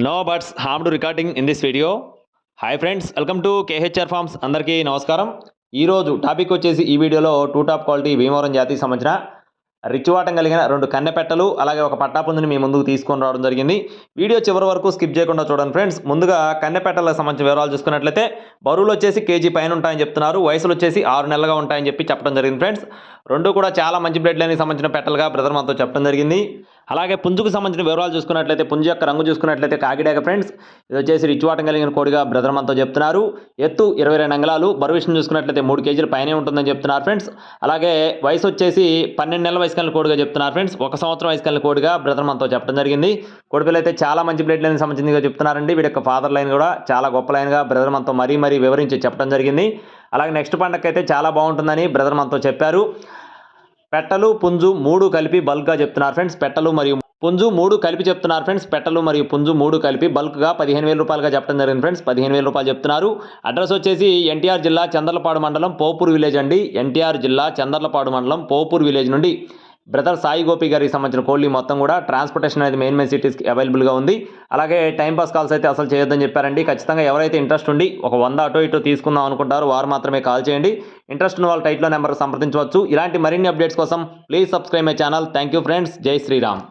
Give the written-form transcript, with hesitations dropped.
No buts harmed recording in this video. Hi friends, welcome to KHR forms. అందరికీ నమస్కారం. ఈరోజు topic వచ్చేసి ఈ వీడియోలో టూ టాప్ క్వాలిటీ భీమవరం జాతికి సంబంధించిన రిచ్ వాటం కలిగిన 2 కన్నెపెట్టలు అలాగే ఒక పట్టాపుంజుని మీ ముందుకు తీసుకొని రావడం జరిగింది. వీడియో చివరి వరకు స్కిప్ చేయకుండా చూడండి ఫ్రెండ్స్. ముందుగా కన్నెపెట్టలకు సంబంధించిన వివరాలు చూసుకున్నట్లయితే బరువులు వచ్చేసి కేజీ పైన ఉంటాయని చెప్తున్నారు. వయసులు వచ్చేసి 6 నెలలుగా ఉంటాయని చెప్పడం జరిగింది ఫ్రెండ్స్. రెండు కూడా చాలా మంచి బ్లడ్ లైన్కి సంబంధించిన పెట్టలుగా బ్రదర్ మనతో చెప్పడం జరిగింది. అలాగే పుంజుకు సంబంధించిన వివరాలు చూసుకున్నట్లయితే పుంజు యొక్క రంగు చూసుకున్నట్లయితే కాకిడాక ఫ్రెండ్స్. ఇది వచ్చేసి రిచ్ వాటం కలిగిన కోడిగా బ్రదర్ మనతో చెప్తున్నారు. ఎత్తు 22 అంగుళాలు, బరువు విషయం చూసుకున్నట్లయితే 3 కేజీల పైనే ఉంటుందని చెప్తున్నారు ఫ్రెండ్స్. అలాగే వయసు వచ్చేసి 12 నెలల వయసు కలిగిన కోడిగా చెప్తున్నారు ఫ్రెండ్స్. 1 సంవత్సరం వయసు కలిగిన కోడిగా బ్రదర్ మనతో చెప్పడం జరిగింది. కోడిపిల్ల అయితే చాలా మంచి బ్లడ్ లైన్ సంబంధించిందిగా చెప్తున్నారండి. వీడి యొక్క ఫాదర్ లైన్ కూడా చాలా గొప్ప లైన్గా బ్రదర్ మనతో మరీ వివరించి చెప్పడం జరిగింది. అలాగే నెక్స్ట్ పండగకైతే చాలా బాగుంటుందని బ్రదర్ మనతో చెప్పారు. పెట్టలు పుంజు 3 కలిపి బల్క్గా చెప్తున్నారు ఫ్రెండ్స్. పెట్టలు మరియు పుంజు 3 కలిపి చెప్తున్నారు ఫ్రెండ్స్. పెట్టలు మరియు పుంజు 3 కలిపి బల్క్గా 15,000 రూపాయలుగా చెప్పడం జరిగింది ఫ్రెండ్స్. 15,000 రూపాయలు చెప్తున్నారు. అడ్రస్ వచ్చేసి ఎన్టీఆర్ జిల్లా చందర్లపాడు మండలం పోపూర్ విలేజ్ అండి. ఎన్టీఆర్ జిల్లా చందర్లపాడు మండలం పోపూర్ విలేజ్ నుండి బ్రదర్ సాయి గోపి గారికి సంబంధించిన కోళ్ళి మొత్తం కూడా ట్రాన్స్పోర్టేషన్ అనేది మెయిన్ సిటీస్కి అవైలబుల్గా ఉంది. అలాగే టైంపాస్ కాల్స్ అయితే అసలు చేయొద్దని చెప్పారండి. ఖచ్చితంగా ఎవరైతే ఇంట్రెస్ట్ ఉండి ఒక 100 అటో ఇటో తీసుకుందాం అనుకుంటారో వారు మాత్రమే కాల్ చేయండి. ఇంట్రెస్ట్ ఉన్న వాళ్ళ టైట్లో నెంబర్ సంప్రదించవచ్చు. ఇలాంటి మరిన్ని అప్డేట్స్ కోసం please subscribe my channel. Thank you friends. జై శ్రీరామ్.